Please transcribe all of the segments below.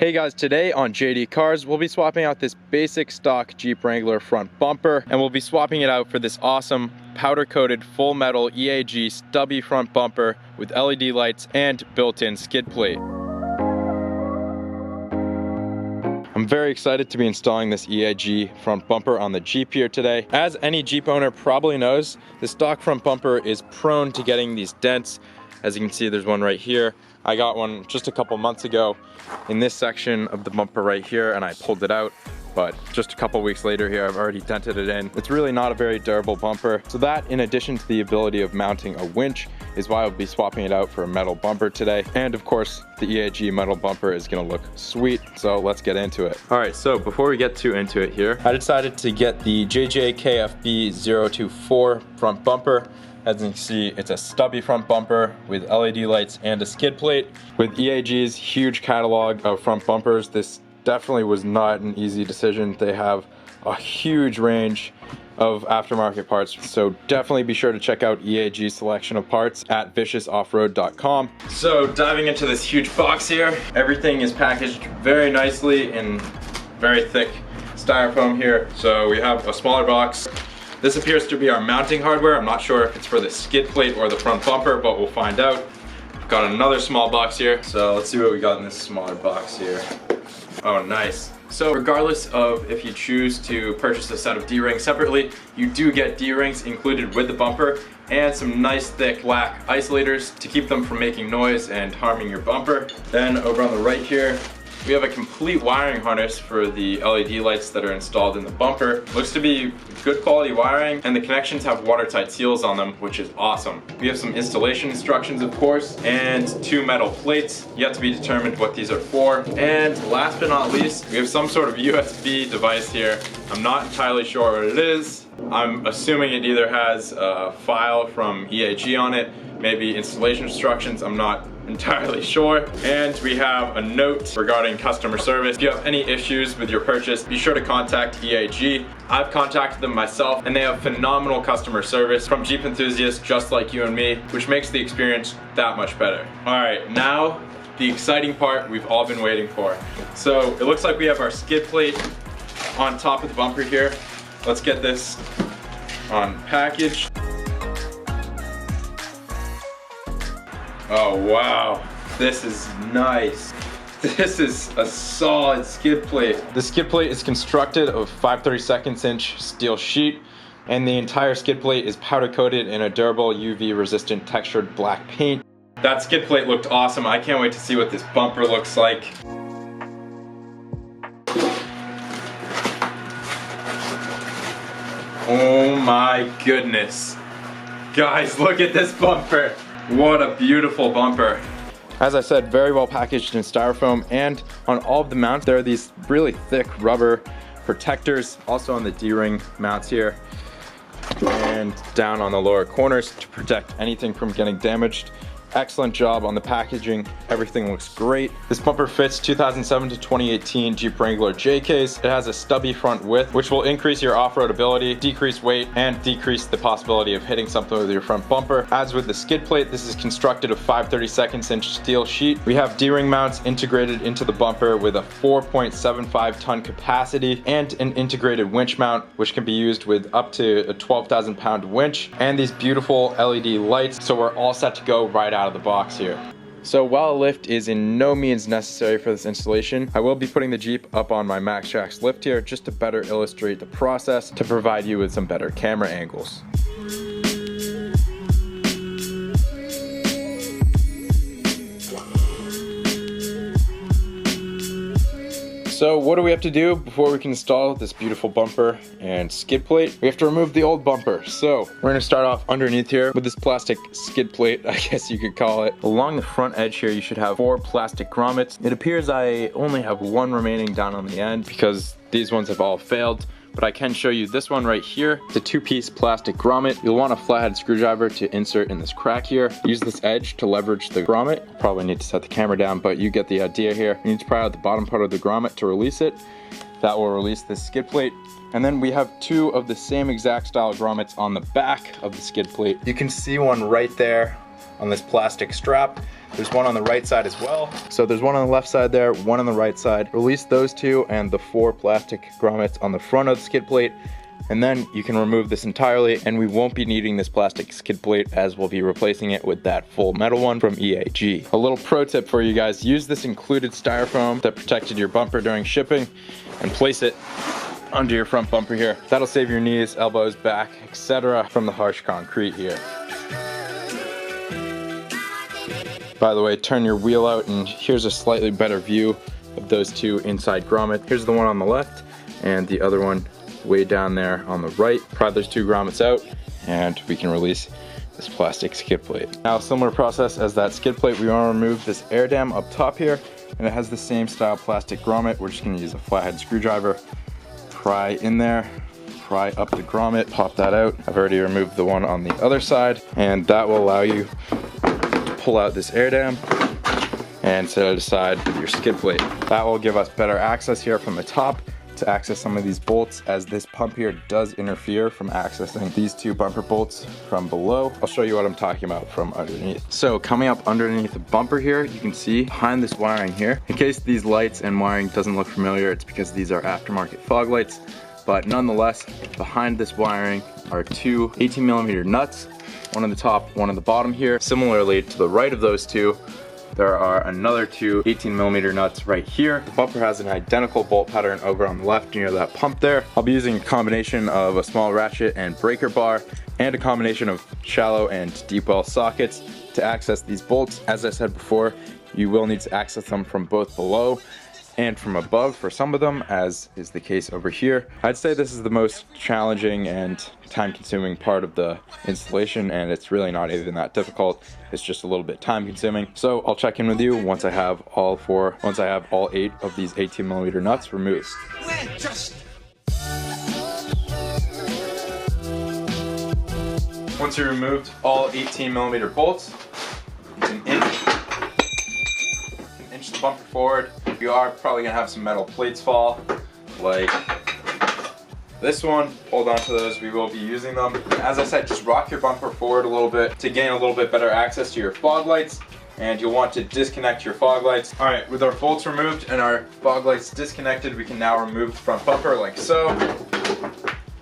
Hey guys, today on JD Cars, we'll be swapping out this basic stock Jeep Wrangler front bumper, and we'll be swapping it out for this awesome powder-coated full metal EAG stubby front bumper with LED lights and built-in skid plate. I'm very excited to be installing this EAG front bumper on the Jeep here today. As any Jeep owner probably knows, the stock front bumper is prone to getting these dents. As you can see, there's one right here. I got one just a couple months ago in this section of the bumper right here, and I pulled it out. But just a couple weeks later here, I've already dented it in. It's really not a very durable bumper. So that, in addition to the ability of mounting a winch, is why I'll be swapping it out for a metal bumper today. And of course, the EAG metal bumper is gonna look sweet. So let's get into it. All right, so before we get too into it here, I decided to get the JJKFB024 front bumper. As you can see, it's a stubby front bumper with LED lights and a skid plate. With EAG's huge catalog of front bumpers, this definitely was not an easy decision. They have a huge range of aftermarket parts, so definitely be sure to check out EAG's selection of parts at viciousoffroad.com. So diving into this huge box here, everything is packaged very nicely in very thick styrofoam here. So we have a smaller box. This appears to be our mounting hardware. I'm not sure if it's for the skid plate or the front bumper, but we'll find out. We've got another small box here. So let's see what we got in this smaller box here. Oh, nice. So regardless of if you choose to purchase a set of D-rings separately, you do get D-rings included with the bumper and some nice thick black isolators to keep them from making noise and harming your bumper. Then over on the right here, we have a complete wiring harness for the LED lights that are installed in the bumper. Looks to be good quality wiring, and the connections have watertight seals on them, which is awesome. We have some installation instructions, of course, and two metal plates. Yet to be determined what these are for. And last but not least, we have some sort of USB device here. I'm not entirely sure what it is. I'm assuming it either has a file from EAG on it, maybe installation instructions, I'm not entirely sure. And we have a note regarding customer service. If you have any issues with your purchase, be sure to contact EAG. I've contacted them myself, and they have phenomenal customer service from Jeep enthusiasts just like you and me, which makes the experience that much better. All right, now the exciting part we've all been waiting for. So it looks like we have our skid plate on top of the bumper here. Let's get this unpackaged. Oh wow, this is nice. This is a solid skid plate. The skid plate is constructed of 5/32 inch steel sheet, and the entire skid plate is powder coated in a durable UV resistant textured black paint. That skid plate looked awesome. I can't wait to see what this bumper looks like. Oh my goodness. Guys, look at this bumper. What a beautiful bumper. As I said, very well packaged in styrofoam, and on all of the mounts there are these really thick rubber protectors, also on the D-ring mounts here and down on the lower corners to protect anything from getting damaged. Excellent job on the packaging. Everything looks great. This bumper fits 2007 to 2018 Jeep Wrangler JKs. It has a stubby front width, which will increase your off-road ability, decrease weight, and decrease the possibility of hitting something with your front bumper. As with the skid plate, this is constructed of 5/32 inch steel sheet. We have D-ring mounts integrated into the bumper with a 4.75 ton capacity and an integrated winch mount, which can be used with up to a 12,000 pound winch, and these beautiful LED lights. So we're all set to go right out of the box here. So while a lift is in no means necessary for this installation, I will be putting the Jeep up on my MaxTrax lift here just to better illustrate the process to provide you with some better camera angles. So what do we have to do before we can install this beautiful bumper and skid plate? We have to remove the old bumper. So we're gonna start off underneath here with this plastic skid plate, I guess you could call it. Along the front edge here, you should have 4 plastic grommets. It appears I only have 1 remaining down on the end because these ones have all failed. But I can show you this one right here. It's a 2-piece plastic grommet. You'll want a flathead screwdriver to insert in this crack here. Use this edge to leverage the grommet. Probably need to set the camera down, but you get the idea here. You need to pry out the bottom part of the grommet to release it. That will release this skid plate. And then we have 2 of the same exact style grommets on the back of the skid plate. You can see one right there on this plastic strap. There's one on the right side as well. So there's one on the left side there, one on the right side. Release those two and the 4 plastic grommets on the front of the skid plate. And then you can remove this entirely, and we won't be needing this plastic skid plate as we'll be replacing it with that full metal one from EAG. A little pro tip for you guys, use this included styrofoam that protected your bumper during shipping and place it under your front bumper here. That'll save your knees, elbows, back, etc. from the harsh concrete here. By the way, turn your wheel out and here's a slightly better view of those 2 inside grommets. Here's the one on the left and the other one way down there on the right. Pry those 2 grommets out and we can release this plastic skid plate. Now, similar process as that skid plate, we want to remove this air dam up top here, and it has the same style plastic grommet. We're just going to use a flathead screwdriver, pry in there, pry up the grommet, pop that out. I've already removed the one on the other side, and that will allow you to pull out this air dam and set it aside with your skid plate. That will give us better access here from the top to access some of these bolts, as this pump here does interfere from accessing these 2 bumper bolts from below. I'll show you what I'm talking about from underneath. So coming up underneath the bumper here, you can see behind this wiring here, in case these lights and wiring doesn't look familiar, it's because these are aftermarket fog lights, but nonetheless, behind this wiring are 2 18mm nuts, one on the top, one on the bottom here. Similarly, to the right of those 2, there are another 2 18mm nuts right here. The bumper has an identical bolt pattern over on the left near that pump there. I'll be using a combination of a small ratchet and breaker bar and a combination of shallow and deep well sockets to access these bolts. As I said before, you will need to access them from both below and from above for some of them, as is the case over here. I'd say this is the most challenging and time-consuming part of the installation, and it's really not even that difficult. It's just a little bit time-consuming. So I'll check in with you once I have all 8 of these 18mm nuts removed. Once you removed all 18mm bolts, you can inch the bumper forward. You are probably gonna have some metal plates fall, like this one. Hold on to those, we will be using them. As I said, just rock your bumper forward a little bit to gain a little bit better access to your fog lights, and you'll want to disconnect your fog lights. All right, with our bolts removed and our fog lights disconnected, we can now remove the front bumper like so.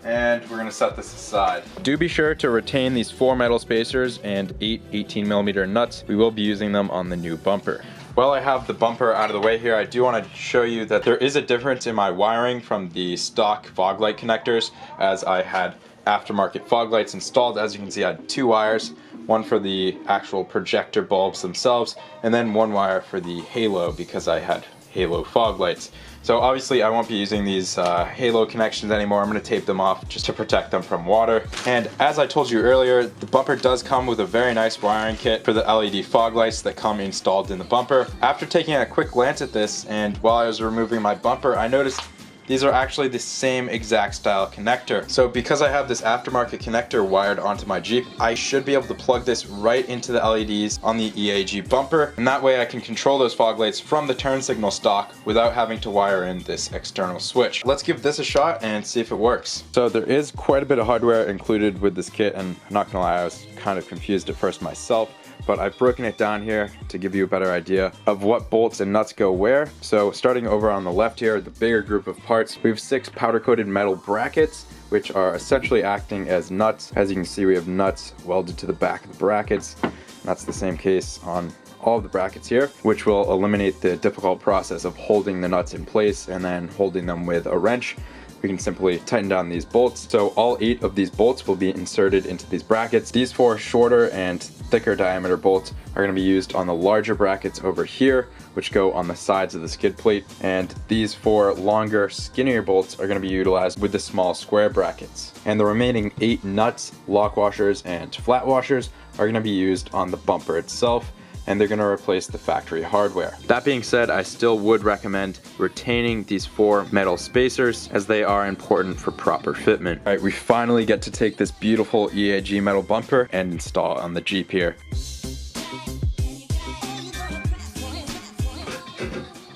And we're gonna set this aside. Do be sure to retain these 4 metal spacers and 8 18mm nuts. We will be using them on the new bumper. While I have the bumper out of the way here, I do want to show you that there is a difference in my wiring from the stock fog light connectors, as I had aftermarket fog lights installed. As you can see, I had 2 wires, one for the actual projector bulbs themselves, and then 1 wire for the halo, because I had halo fog lights. So obviously I won't be using these halo connections anymore. I'm going to tape them off just to protect them from water. And as I told you earlier, the bumper does come with a very nice wiring kit for the LED fog lights that come installed in the bumper. After taking a quick glance at this, and while I was removing my bumper, I noticed these are actually the same exact style connector. So because I have this aftermarket connector wired onto my Jeep, I should be able to plug this right into the LEDs on the EAG bumper, and that way I can control those fog lights from the turn signal stock without having to wire in this external switch. Let's give this a shot and see if it works. So there is quite a bit of hardware included with this kit, and I'm not gonna lie, I was kind of confused at first myself, but I've broken it down here to give you a better idea of what bolts and nuts go where. So starting over on the left here, the bigger group of parts, we have 6 powder-coated metal brackets, which are essentially acting as nuts. As you can see, we have nuts welded to the back of the brackets. That's the same case on all of the brackets here, which will eliminate the difficult process of holding the nuts in place and then holding them with a wrench. We can simply tighten down these bolts. So all 8 of these bolts will be inserted into these brackets. These 4 shorter and thicker diameter bolts are going to be used on the larger brackets over here, which go on the sides of the skid plate. And these 4 longer, skinnier bolts are going to be utilized with the small square brackets. And the remaining 8 nuts, lock washers, and flat washers are going to be used on the bumper itself, and they're going to replace the factory hardware. That being said, I still would recommend retaining these 4 metal spacers, as they are important for proper fitment. All right, we finally get to take this beautiful EAG metal bumper and install it on the Jeep here.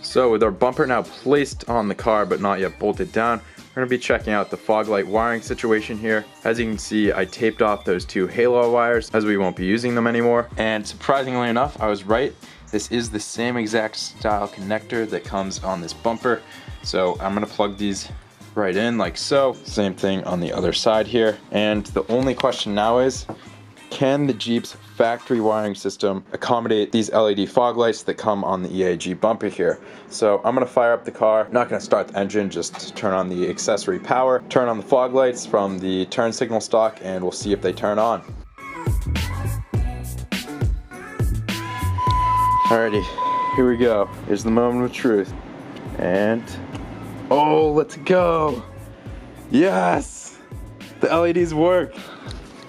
So with our bumper now placed on the car but not yet bolted down, we're gonna be checking out the fog light wiring situation here. As you can see, I taped off those two halo wires as we won't be using them anymore. And surprisingly enough, I was right. This is the same exact style connector that comes on this bumper. So I'm gonna plug these right in like so. Same thing on the other side here. And the only question now is, can the Jeep's factory wiring system accommodate these LED fog lights that come on the EAG bumper here? So I'm gonna fire up the car, not gonna start the engine, just turn on the accessory power, turn on the fog lights from the turn signal stock, and we'll see if they turn on. Alrighty, here we go. Here's the moment of truth. And, oh, let's go. Yes, the LEDs work.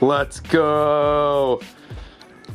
Let's go.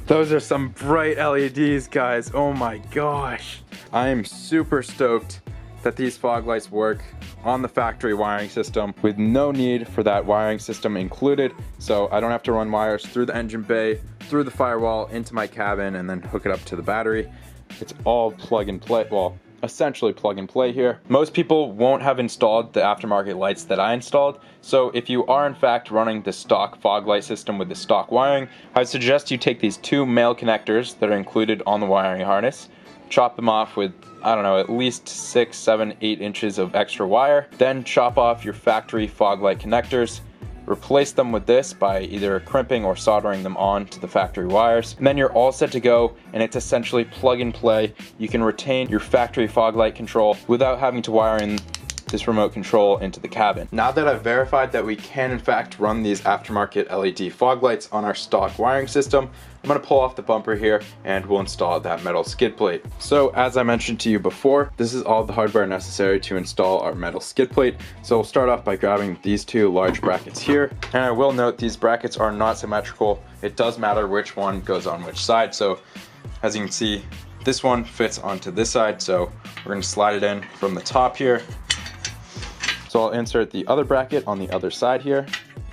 Those are some bright LEDs, guys. Oh my gosh. I am super stoked that these fog lights work on the factory wiring system with no need for that wiring system included. So I don't have to run wires through the engine bay, through the firewall, into my cabin, and then hook it up to the battery. It's all plug and play. Well, essentially plug and play here. Most people won't have installed the aftermarket lights that I installed, so if you are in fact running the stock fog light system with the stock wiring, I'd suggest you take these two male connectors that are included on the wiring harness, chop them off with, I don't know, at least 6, 7, 8 inches of extra wire, then chop off your factory fog light connectors, replace them with this by either crimping or soldering them on to the factory wires, and then you're all set to go, and it's essentially plug and play. You can retain your factory fog light control without having to wire in this remote control into the cabin. Now that I've verified that we can in fact run these aftermarket LED fog lights on our stock wiring system, I'm gonna pull off the bumper here and we'll install that metal skid plate. So as I mentioned to you before, this is all the hardware necessary to install our metal skid plate. So we'll start off by grabbing these two large brackets here. And I will note these brackets are not symmetrical. It does matter which one goes on which side. So as you can see, this one fits onto this side. So we're gonna slide it in from the top here. So I'll insert the other bracket on the other side here.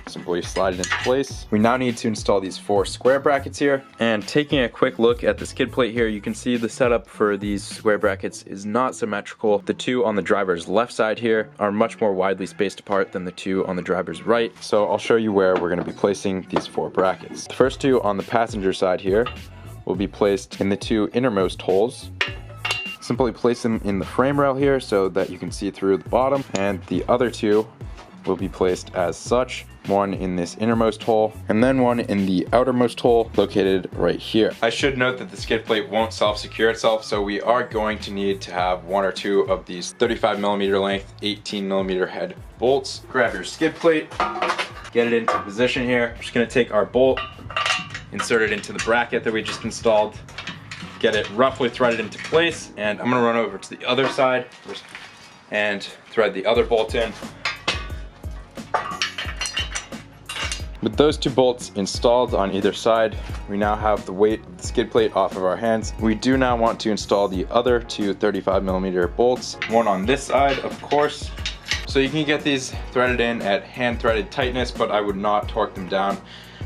Simply slide it into place. We now need to install these 4 square brackets here. And taking a quick look at the skid plate here, you can see the setup for these square brackets is not symmetrical. The two on the driver's left side here are much more widely spaced apart than the two on the driver's right. So I'll show you where we're gonna be placing these 4 brackets. The first two on the passenger side here will be placed in the 2 innermost holes. Simply place them in the frame rail here so that you can see through the bottom, and the other 2 will be placed as such, one in this innermost hole and then one in the outermost hole located right here. I should note that the skid plate won't self-secure itself, so we are going to need to have 1 or 2 of these 35mm length, 18mm head bolts. Grab your skid plate, get it into position here. I'm just gonna take our bolt, insert it into the bracket that we just installed, get it roughly threaded into place, and I'm gonna run over to the other side and thread the other bolt in. With those 2 bolts installed on either side, we now have the weight of the skid plate off of our hands. We do now want to install the other 2 35mm bolts, one on this side, of course. So you can get these threaded in at hand threaded tightness, but I would not torque them down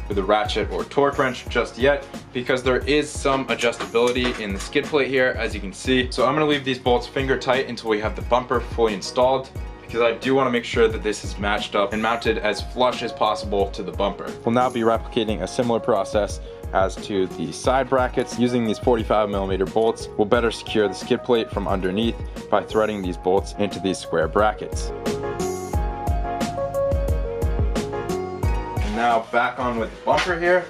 with a ratchet or torque wrench just yet, because there is some adjustability in the skid plate here, as you can see. So I'm gonna leave these bolts finger tight until we have the bumper fully installed, because I do want to make sure that this is matched up and mounted as flush as possible to the bumper. We'll now be replicating a similar process as to the side brackets. Using these 45mm bolts, we'll better secure the skid plate from underneath by threading these bolts into these square brackets. And now back on with the bumper here.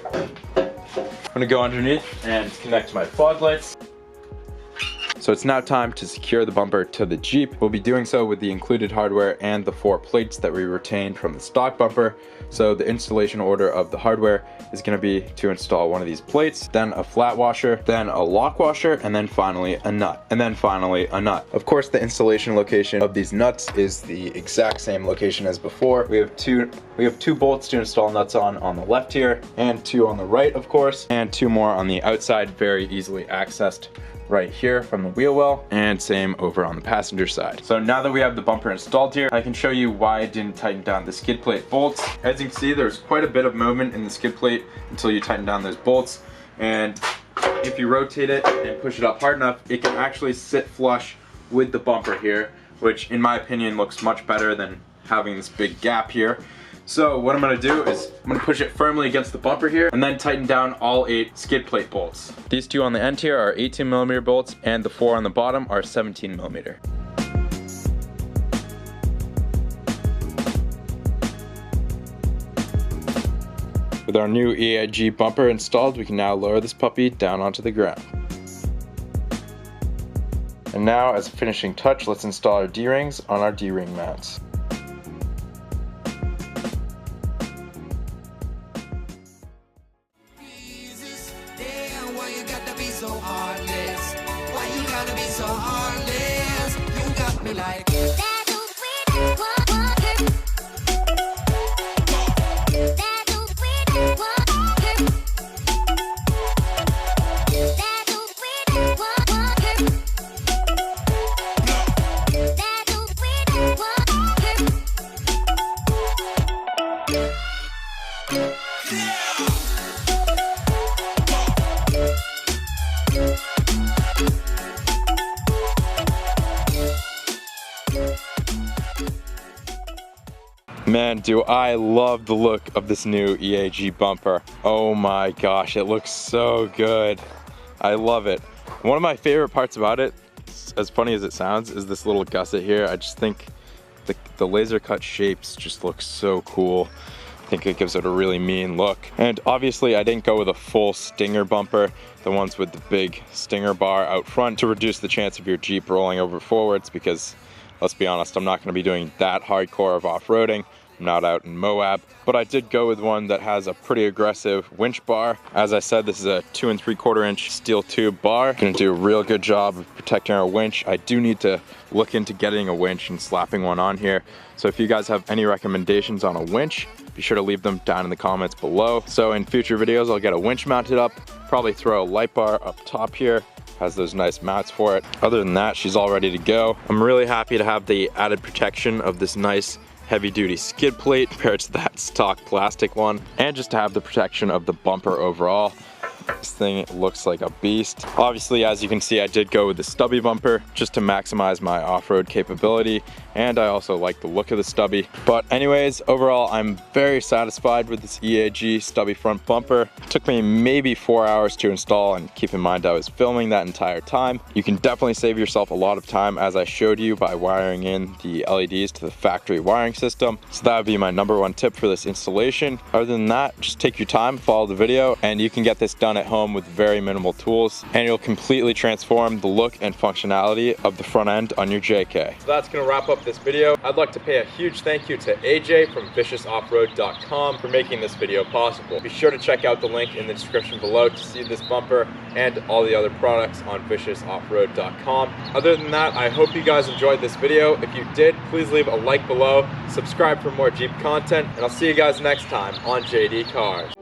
I'm gonna go underneath and connect my fog lights. So it's now time to secure the bumper to the Jeep. We'll be doing so with the included hardware and the 4 plates that we retained from the stock bumper. So the installation order of the hardware is going to be to install one of these plates, then a flat washer, then a lock washer, and then finally a nut, and then finally a nut. Of course, the installation location of these nuts is the exact same location as before. We have two bolts to install nuts on the left here, and 2 on the right, of course, and 2 more on the outside, very easily accessed right here from the wheel well, and same over on the passenger side. So now that we have the bumper installed here, I can show you why I didn't tighten down the skid plate bolts. As you can see, there's quite a bit of movement in the skid plate until you tighten down those bolts, and if you rotate it and push it up hard enough, it can actually sit flush with the bumper here, which in my opinion looks much better than having this big gap here. So what I'm gonna do is I'm gonna push it firmly against the bumper here and then tighten down all 8 skid plate bolts. These 2 on the end here are 18mm bolts and the 4 on the bottom are 17mm. With our new EAG bumper installed, we can now lower this puppy down onto the ground. And now, as a finishing touch, let's install our D-rings on our D-ring mounts. Man, do I love the look of this new EAG bumper. Oh my gosh, it looks so good. I love it. One of my favorite parts about it, as funny as it sounds, is this little gusset here. I just think the laser cut shapes just look so cool. I think it gives it a really mean look. And obviously I didn't go with a full stinger bumper, the ones with the big stinger bar out front, to reduce the chance of your Jeep rolling over forwards, because let's be honest, I'm not going to be doing that hardcore of off-roading. I'm not out in Moab, but I did go with one that has a pretty aggressive winch bar. As I said, this is a 2 3/4 inch steel tube bar. Gonna do a real good job of protecting our winch. I do need to look into getting a winch and slapping one on here. So if you guys have any recommendations on a winch, be sure to leave them down in the comments below. So in future videos, I'll get a winch mounted up, probably throw a light bar up top here. Has those nice mounts for it. Other than that, she's all ready to go. I'm really happy to have the added protection of this nice heavy duty skid plate compared to that stock plastic one, and just to have the protection of the bumper overall. This thing looks like a beast. Obviously, as you can see, I did go with the stubby bumper just to maximize my off-road capability, and I also like the look of the stubby. But anyways, overall, I'm very satisfied with this EAG stubby front bumper. It took me maybe 4 hours to install, and keep in mind I was filming that entire time. You can definitely save yourself a lot of time, as I showed you, by wiring in the LEDs to the factory wiring system. So that would be my #1 tip for this installation. Other than that, just take your time, follow the video, and you can get this done at home with very minimal tools, and you'll completely transform the look and functionality of the front end on your JK. So that's gonna wrap up this video. I'd like to pay a huge thank you to AJ from ViciousOffroad.com for making this video possible. Be sure to check out the link in the description below to see this bumper and all the other products on ViciousOffroad.com. Other than that, I hope you guys enjoyed this video. If you did, please leave a like below, subscribe for more Jeep content, and I'll see you guys next time on JD Cars.